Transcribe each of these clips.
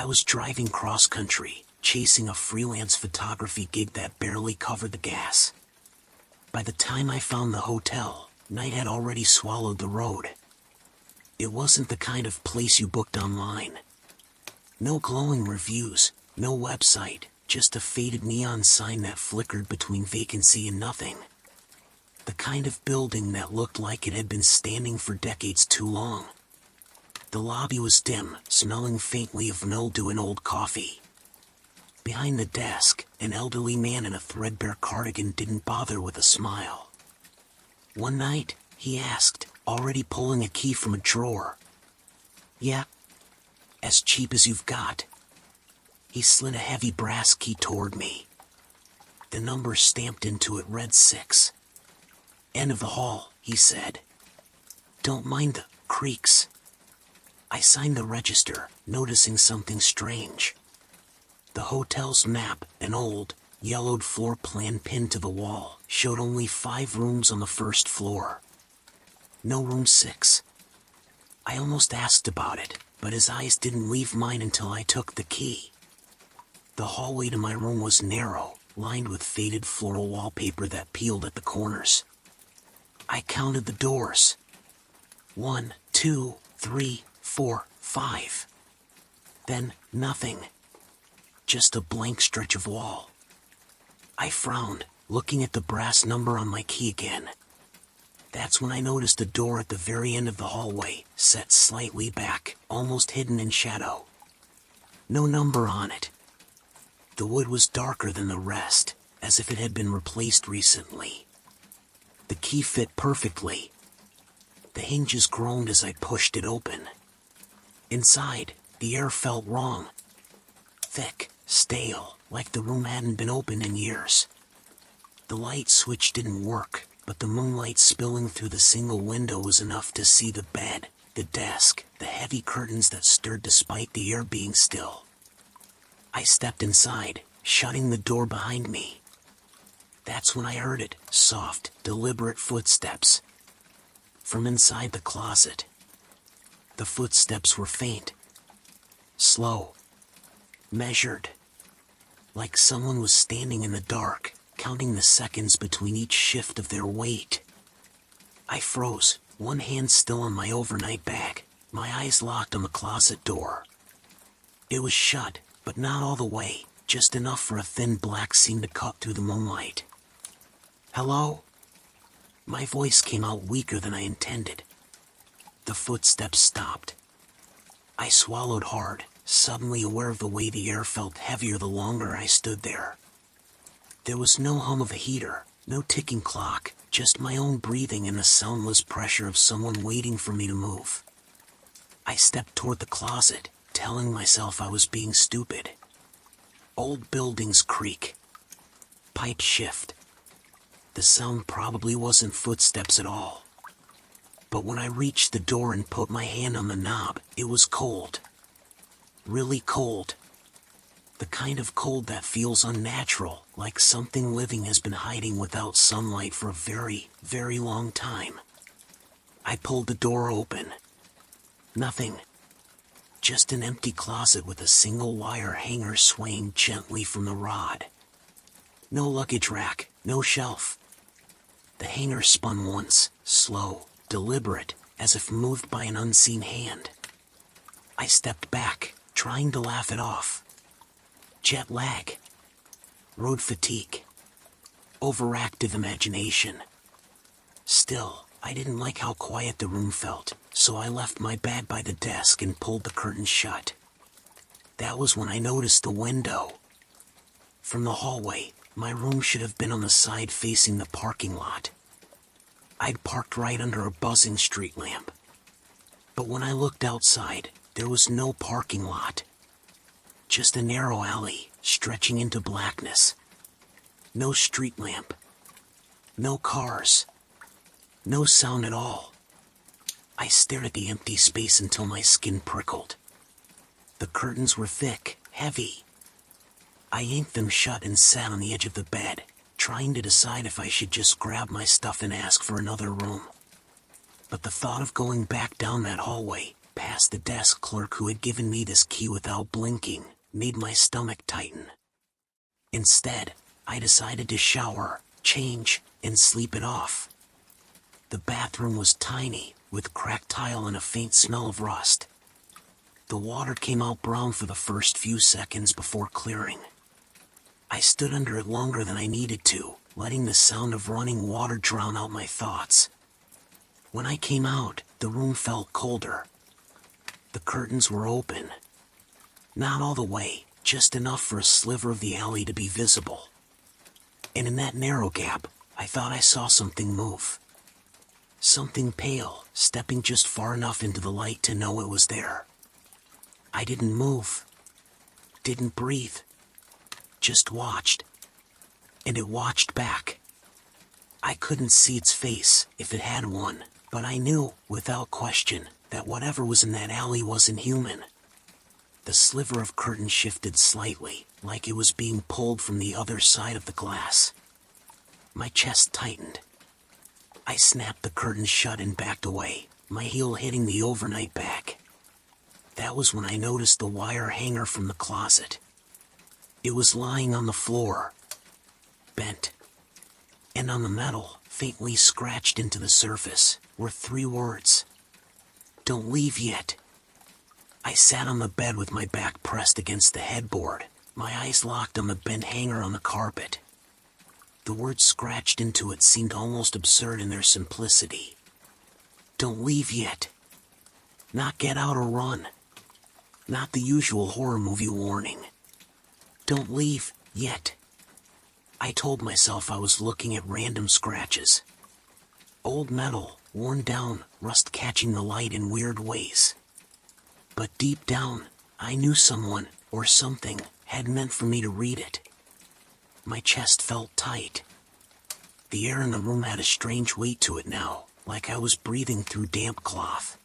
I was driving cross-country, chasing a freelance photography gig that barely covered the gas. By the time I found the hotel, night had already swallowed the road. It wasn't the kind of place you booked online. No glowing reviews, no website, just a faded neon sign that flickered between vacancy and nothing. The kind of building that looked like it had been standing for decades too long. The lobby was dim, smelling faintly of mildew and old coffee. Behind the desk, an elderly man in a threadbare cardigan didn't bother with a smile. One night, he asked, already pulling a key from a drawer. "Yeah, as cheap as you've got." He slid a heavy brass key toward me. The number stamped into it read 6. "End of the hall," he said. "Don't mind the creaks." I signed the register, noticing something strange. The hotel's map, an old, yellowed floor plan pinned to the wall, showed only 5 rooms on the first floor. No room 6. I almost asked about it, but his eyes didn't leave mine until I took the key. The hallway to my room was narrow, lined with faded floral wallpaper that peeled at the corners. I counted the doors. 1, 2, 3, 4, 5. Then, nothing. Just a blank stretch of wall. I frowned, looking at the brass number on my key again. That's when I noticed a door at the very end of the hallway, set slightly back, almost hidden in shadow. No number on it. The wood was darker than the rest, as if it had been replaced recently. The key fit perfectly. The hinges groaned as I pushed it open. Inside, the air felt wrong. Thick, stale, like the room hadn't been open in years. The light switch didn't work, but the moonlight spilling through the single window was enough to see the bed, the desk, the heavy curtains that stirred despite the air being still. I stepped inside, shutting the door behind me. That's when I heard it, soft, deliberate footsteps. From inside the closet. The footsteps were faint. Slow. Measured. Like someone was standing in the dark, counting the seconds between each shift of their weight. I froze, one hand still on my overnight bag, my eyes locked on the closet door. It was shut, but not all the way, just enough for a thin black seam to cut through the moonlight. "Hello?" My voice came out weaker than I intended. The footsteps stopped. I swallowed hard, suddenly aware of the way the air felt heavier the longer I stood there. There was no hum of a heater, no ticking clock, just my own breathing and the soundless pressure of someone waiting for me to move. I stepped toward the closet, telling myself I was being stupid. Old buildings creak. Pipes shift. The sound probably wasn't footsteps at all. But when I reached the door and put my hand on the knob, it was cold. Really cold. The kind of cold that feels unnatural, like something living has been hiding without sunlight for a very, very long time. I pulled the door open. Nothing. Just an empty closet with a single wire hanger swaying gently from the rod. No luggage rack, no shelf. The hanger spun once, slow, deliberate, as if moved by an unseen hand. I stepped back, trying to laugh it off. Jet lag. Road fatigue. Overactive imagination. Still, I didn't like how quiet the room felt, so I left my bag by the desk and pulled the curtains shut. That was when I noticed the window. From the hallway, my room should have been on the side facing the parking lot. I'd parked right under a buzzing street lamp. But when I looked outside, there was no parking lot. Just a narrow alley, stretching into blackness. No street lamp. No cars. No sound at all. I stared at the empty space until my skin prickled. The curtains were thick, heavy. I yanked them shut and sat on the edge of the bed, trying to decide if I should just grab my stuff and ask for another room. But the thought of going back down that hallway, past past the desk clerk who had given me this key without blinking made my stomach tighten. Instead, I decided to shower, change, and sleep it off. The bathroom was tiny, with cracked tile and a faint smell of rust. The water came out brown for the first few seconds before clearing. I stood under it longer than I needed to, letting the sound of running water drown out my thoughts. When I came out, the room felt colder. The curtains were open. Not all the way, just enough for a sliver of the alley to be visible. And in that narrow gap, I thought I saw something move. Something pale, stepping just far enough into the light to know it was there. I didn't move. Didn't breathe. Just watched. And it watched back. I couldn't see its face, if it had one, but I knew, without question, that whatever was in that alley wasn't human. The sliver of curtain shifted slightly, like it was being pulled from the other side of the glass. My chest tightened. I snapped the curtain shut and backed away, my heel hitting the overnight bag. That was when I noticed the wire hanger from the closet. It was lying on the floor, bent. And on the metal, faintly scratched into the surface, were 3 words. "Don't leave yet." I sat on the bed with my back pressed against the headboard, my eyes locked on the bent hanger on the carpet. The words scratched into it seemed almost absurd in their simplicity. Don't leave yet. Not get out or run. Not the usual horror movie warning. Don't leave yet. I told myself I was looking at random scratches. Old metal, worn down, rust catching the light in weird ways. But deep down, I knew someone, or something, had meant for me to read it. My chest felt tight. The air in the room had a strange weight to it now, like I was breathing through damp cloth.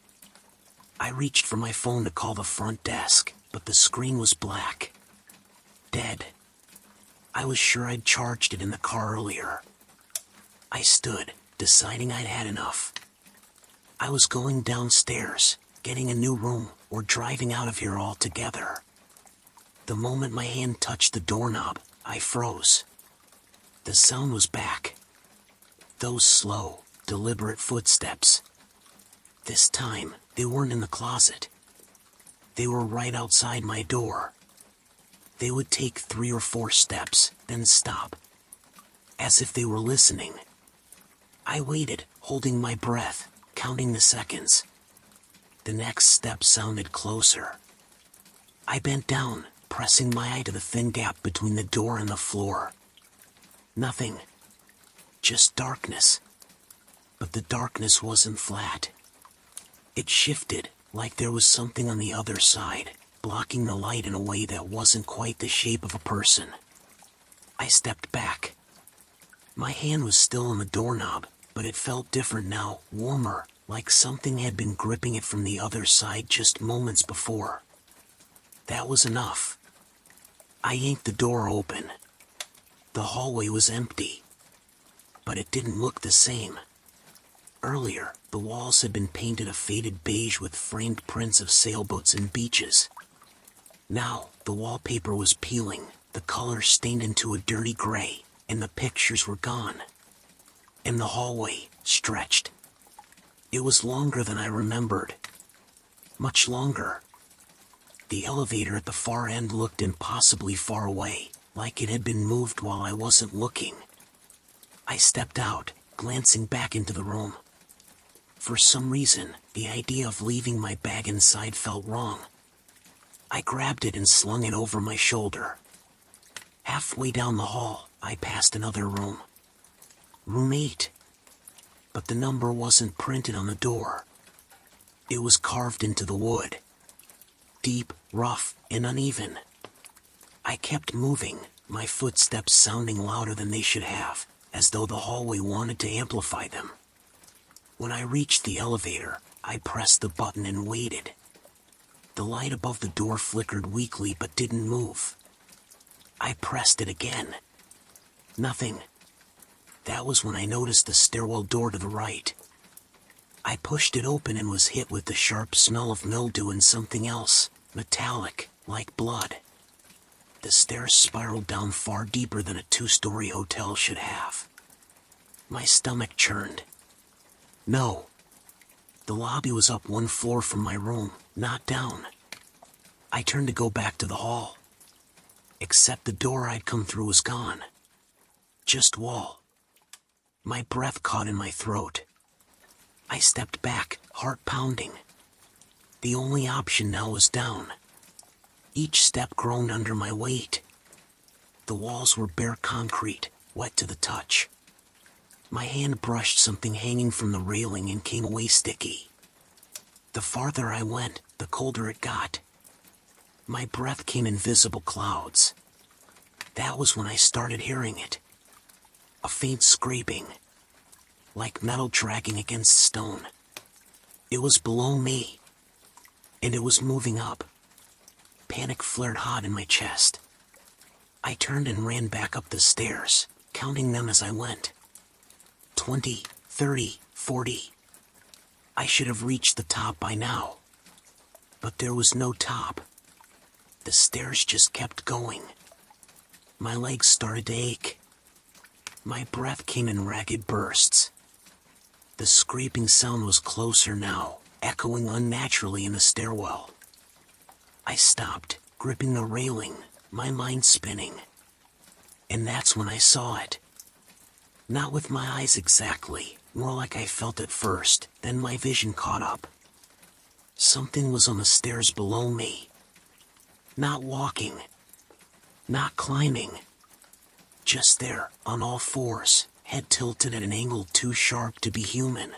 I reached for my phone to call the front desk, but the screen was black. Dead. I was sure I'd charged it in the car earlier. I stood, deciding I'd had enough. I was going downstairs, getting a new room, or driving out of here altogether. The moment my hand touched the doorknob, I froze. The sound was back. Those slow, deliberate footsteps. This time, they weren't in the closet. They were right outside my door. They would take 3 or 4 steps, then stop. As if they were listening. I waited, holding my breath, counting the seconds. The next step sounded closer. I bent down, pressing my eye to the thin gap between the door and the floor. Nothing. Just darkness. But the darkness wasn't flat. It shifted, like there was something on the other side, blocking the light in a way that wasn't quite the shape of a person. I stepped back. My hand was still on the doorknob, but it felt different now, warmer, like something had been gripping it from the other side just moments before. That was enough. I yanked the door open. The hallway was empty. But it didn't look the same. Earlier, the walls had been painted a faded beige with framed prints of sailboats and beaches. Now, the wallpaper was peeling, the color stained into a dirty gray, and the pictures were gone. And the hallway stretched. It was longer than I remembered. Much longer. The elevator at the far end looked impossibly far away, like it had been moved while I wasn't looking. I stepped out, glancing back into the room. For some reason, the idea of leaving my bag inside felt wrong. I grabbed it and slung it over my shoulder. Halfway down the hall, I passed another room. Room 8. But the number wasn't printed on the door. It was carved into the wood. Deep, rough, and uneven. I kept moving, my footsteps sounding louder than they should have, as though the hallway wanted to amplify them. When I reached the elevator, I pressed the button and waited. The light above the door flickered weakly but didn't move. I pressed it again. Nothing. That was when I noticed the stairwell door to the right. I pushed it open and was hit with the sharp smell of mildew and something else, metallic, like blood. The stairs spiraled down far deeper than a 2-story hotel should have. My stomach churned. No. The lobby was up 1 floor from my room, not down. I turned to go back to the hall. Except the door I'd come through was gone. Just wall. My breath caught in my throat. I stepped back, heart pounding. The only option now was down. Each step groaned under my weight. The walls were bare concrete, wet to the touch. My hand brushed something hanging from the railing and came away sticky. The farther I went, the colder it got. My breath came in visible clouds. That was when I started hearing it. A faint scraping, like metal dragging against stone. It was below me, and it was moving up. Panic flared hot in my chest. I turned and ran back up the stairs, counting them as I went. 20, 30, 40. I should have reached the top by now. But there was no top. The stairs just kept going. My legs started to ache. My breath came in ragged bursts. The scraping sound was closer now, echoing unnaturally in the stairwell. I stopped, gripping the railing, my mind spinning. And that's when I saw it. Not with my eyes exactly, more like I felt at first, then my vision caught up. Something was on the stairs below me. Not walking. Not climbing. Just there, on all fours, head tilted at an angle too sharp to be human.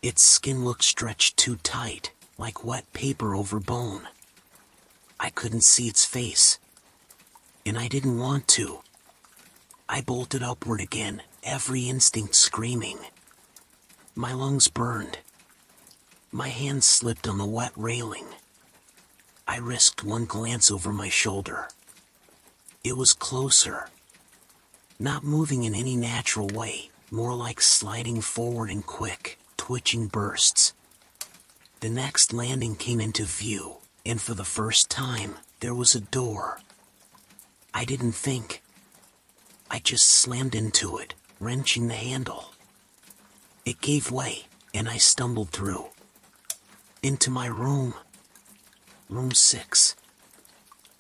Its skin looked stretched too tight, like wet paper over bone. I couldn't see its face. And I didn't want to. I bolted upward again, every instinct screaming. My lungs burned. My hand slipped on the wet railing. I risked one glance over my shoulder. It was closer. Not moving in any natural way, more like sliding forward in quick, twitching bursts. The next landing came into view, and for the first time, there was a door. I didn't think. I just slammed into it, wrenching the handle. It gave way, and I stumbled through. Into my room. Room 6.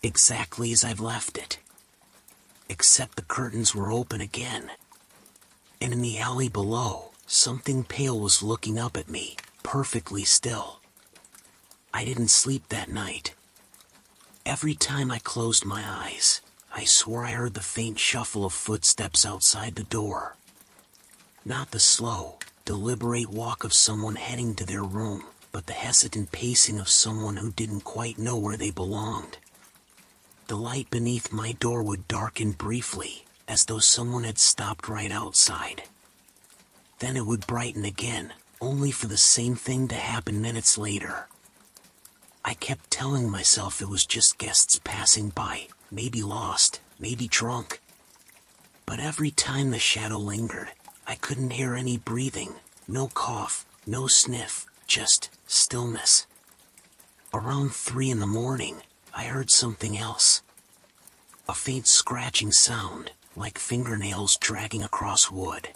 Exactly as I've left it. Except the curtains were open again. And in the alley below, something pale was looking up at me, perfectly still. I didn't sleep that night. Every time I closed my eyes, I swore I heard the faint shuffle of footsteps outside the door. Not the slow, deliberate walk of someone heading to their room, but the hesitant pacing of someone who didn't quite know where they belonged. The light beneath my door would darken briefly, as though someone had stopped right outside. Then it would brighten again, only for the same thing to happen minutes later. I kept telling myself it was just guests passing by, maybe lost, maybe drunk. But every time the shadow lingered, I couldn't hear any breathing, no cough, no sniff, just stillness. Around 3 a.m, I heard something else. A faint scratching sound, like fingernails dragging across wood.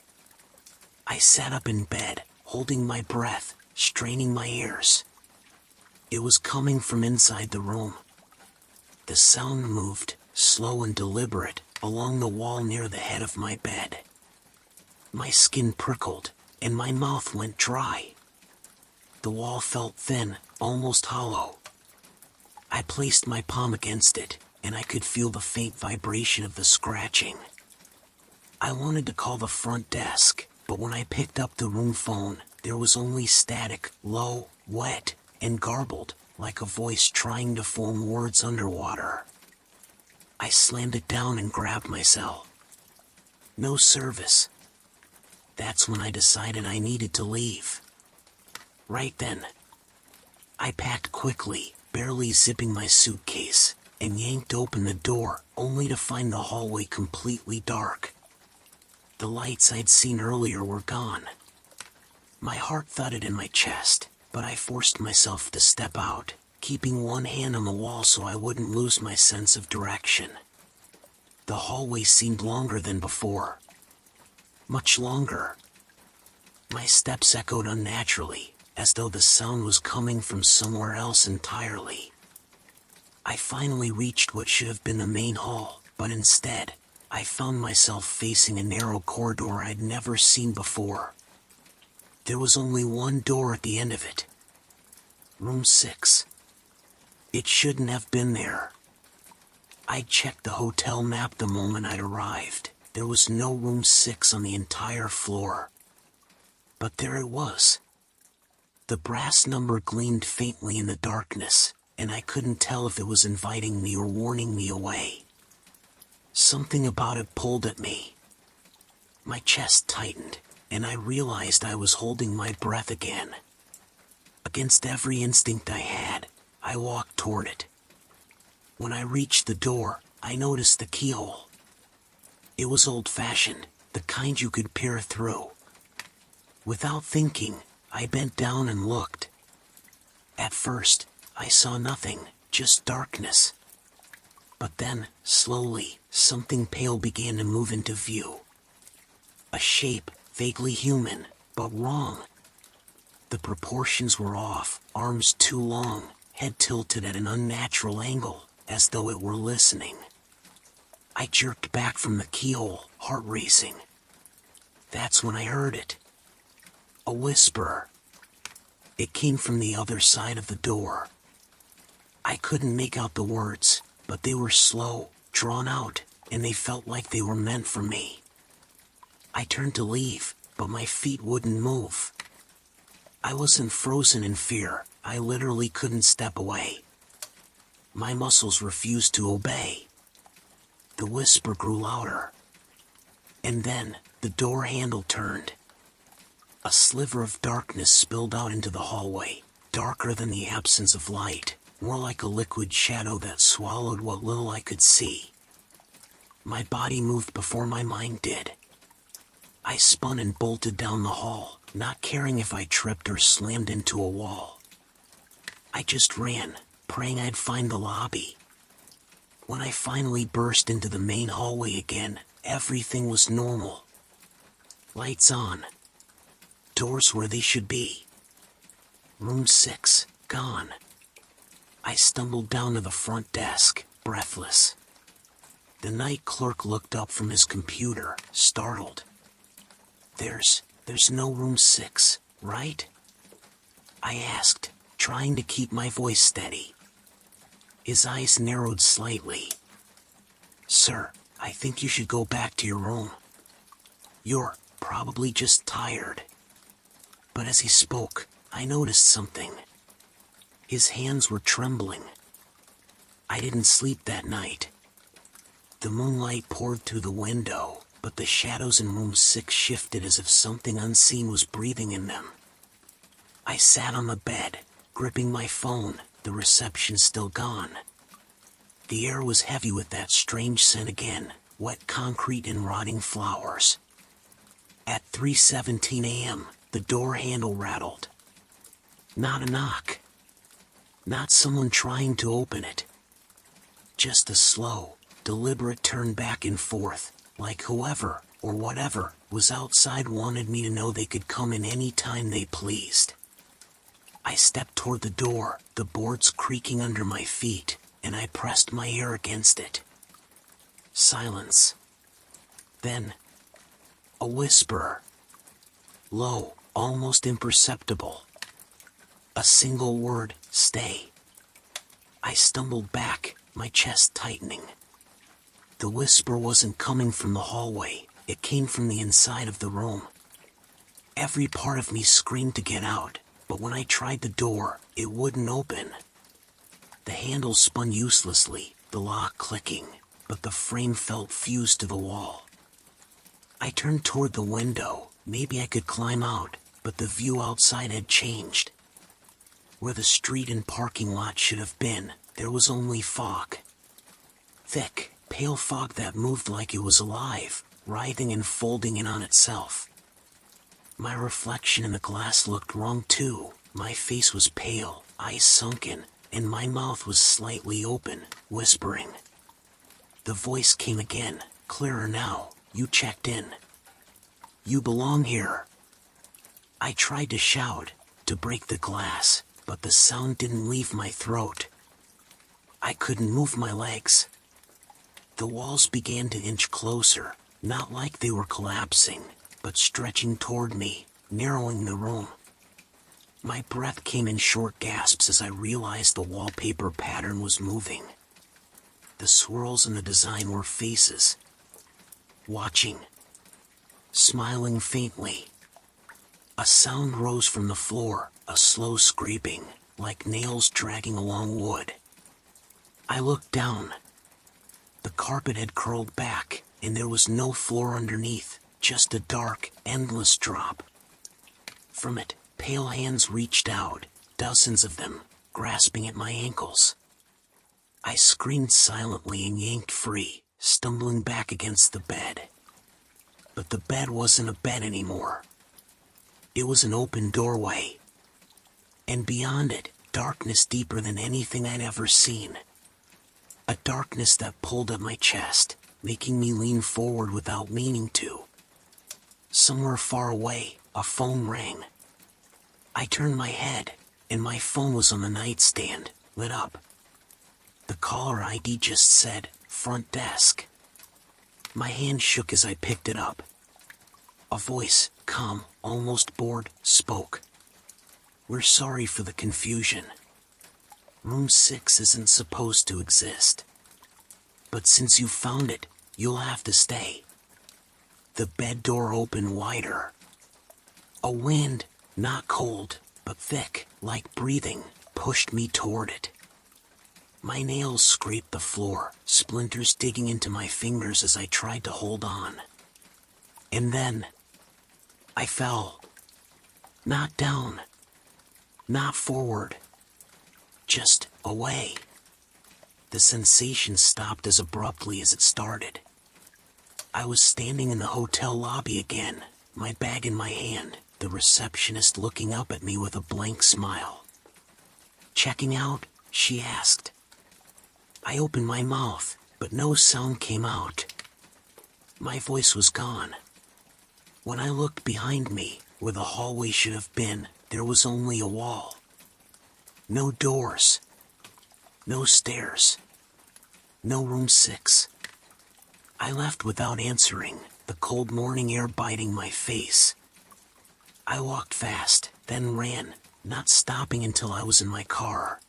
I sat up in bed, holding my breath, straining my ears. It was coming from inside the room. The sound moved, slow and deliberate, along the wall near the head of my bed. My skin prickled, and my mouth went dry. The wall felt thin, almost hollow. I placed my palm against it, and I could feel the faint vibration of the scratching. I wanted to call the front desk, but when I picked up the room phone, there was only static, low, wet, and garbled, like a voice trying to form words underwater. I slammed it down and grabbed my cell. No service. That's when I decided I needed to leave. Right then. I packed quickly, barely zipping my suitcase, and yanked open the door, only to find the hallway completely dark. The lights I'd seen earlier were gone. My heart thudded in my chest, but I forced myself to step out, keeping one hand on the wall so I wouldn't lose my sense of direction. The hallway seemed longer than before. Much longer. My steps echoed unnaturally, as though the sound was coming from somewhere else entirely. I finally reached what should have been the main hall, but instead, I found myself facing a narrow corridor I'd never seen before. There was only one door at the end of it. Room 6. It shouldn't have been there. I checked the hotel map the moment I'd arrived. There was no room 6 on the entire floor. But there it was. The brass number gleamed faintly in the darkness, and I couldn't tell if it was inviting me or warning me away. Something about it pulled at me. My chest tightened, and I realized I was holding my breath again. Against every instinct I had, I walked toward it. When I reached the door, I noticed the keyhole. It was old-fashioned, the kind you could peer through. Without thinking, I bent down and looked. At first, I saw nothing, just darkness. But then, slowly, something pale began to move into view. A shape, vaguely human, but wrong. The proportions were off, arms too long, head tilted at an unnatural angle, as though it were listening. I jerked back from the keyhole, heart racing. That's when I heard it. A whisper. It came from the other side of the door. I couldn't make out the words, but they were slow, drawn out, and they felt like they were meant for me. I turned to leave, but my feet wouldn't move. I wasn't frozen in fear, I literally couldn't step away. My muscles refused to obey. The whisper grew louder. And then, the door handle turned. A sliver of darkness spilled out into the hallway, darker than the absence of light, more like a liquid shadow that swallowed what little I could see. My body moved before my mind did. I spun and bolted down the hall, not caring if I tripped or slammed into a wall. I just ran, praying I'd find the lobby. When I finally burst into the main hallway again, everything was normal. Lights on. Doors where they should be. Room 6, gone. I stumbled down to the front desk, breathless. The night clerk looked up from his computer, startled. There's no room 6, right? I asked, trying to keep my voice steady. His eyes narrowed slightly. Sir, I think you should go back to your room. You're probably just tired. But as he spoke, I noticed something. His hands were trembling. I didn't sleep that night. The moonlight poured through the window, but the shadows in room 6 shifted as if something unseen was breathing in them. I sat on the bed, gripping my phone, the reception still gone. The air was heavy with that strange scent again, wet concrete and rotting flowers. At 3:17 a.m., the door handle rattled. Not a knock. Not someone trying to open it. Just a slow, deliberate turn back and forth, like whoever, or whatever, was outside wanted me to know they could come in any time they pleased. I stepped toward the door, the boards creaking under my feet, and I pressed my ear against it. Silence. Then, a whisper. Low, almost imperceptible. A single word, stay. I stumbled back, my chest tightening. The whisper wasn't coming from the hallway, it came from the inside of the room. Every part of me screamed to get out, but when I tried the door, it wouldn't open. The handle spun uselessly, the lock clicking, but the frame felt fused to the wall. I turned toward the window, maybe I could climb out, but the view outside had changed. Where the street and parking lot should have been, there was only fog. Thick, pale fog that moved like it was alive, writhing and folding in on itself. My reflection in the glass looked wrong too. My face was pale, eyes sunken, and my mouth was slightly open, whispering. The voice came again, clearer now. You checked in. You belong here. I tried to shout, to break the glass, but the sound didn't leave my throat. I couldn't move my legs. The walls began to inch closer, not like they were collapsing, but stretching toward me, narrowing the room. My breath came in short gasps as I realized the wallpaper pattern was moving. The swirls in the design were faces. Watching. Smiling faintly. A sound rose from the floor, a slow scraping, like nails dragging along wood. I looked down. The carpet had curled back, and there was no floor underneath, just a dark, endless drop. From it, pale hands reached out, dozens of them, grasping at my ankles. I screamed silently and yanked free, stumbling back against the bed. But the bed wasn't a bed anymore. It was an open doorway. And beyond it, darkness deeper than anything I'd ever seen. A darkness that pulled at my chest, making me lean forward without meaning to. Somewhere far away, a phone rang. I turned my head, and my phone was on the nightstand, lit up. The caller ID just said, "Front desk." My hand shook as I picked it up. A voice, calm, almost bored, spoke. "We're sorry for the confusion. Room 6 isn't supposed to exist. But since you found it, you'll have to stay." The bed door opened wider. A wind, not cold, but thick, like breathing, pushed me toward it. My nails scraped the floor, splinters digging into my fingers as I tried to hold on. And then, I fell. Not down. Not forward. Just away. The sensation stopped as abruptly as it started. I was standing in the hotel lobby again, my bag in my hand, the receptionist looking up at me with a blank smile. "Checking out?" she asked. I opened my mouth, but no sound came out. My voice was gone. When I looked behind me, where the hallway should have been, there was only a wall. No doors. No stairs. No room 6. I left without answering, the cold morning air biting my face. I walked fast, then ran, not stopping until I was in my car.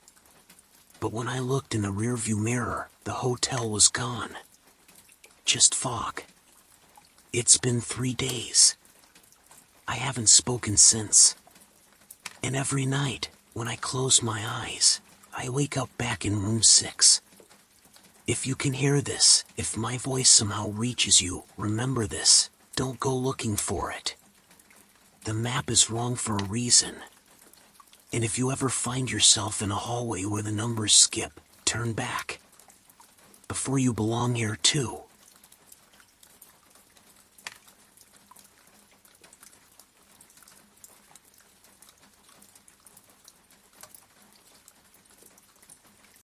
But when I looked in the rearview mirror, the hotel was gone. Just fog. It's been 3 days. I haven't spoken since. And every night, when I close my eyes, I wake up back in room 6. If you can hear this, if my voice somehow reaches you, remember this. Don't go looking for it. The map is wrong for a reason. And if you ever find yourself in a hallway where the numbers skip, turn back. Before you belong here too.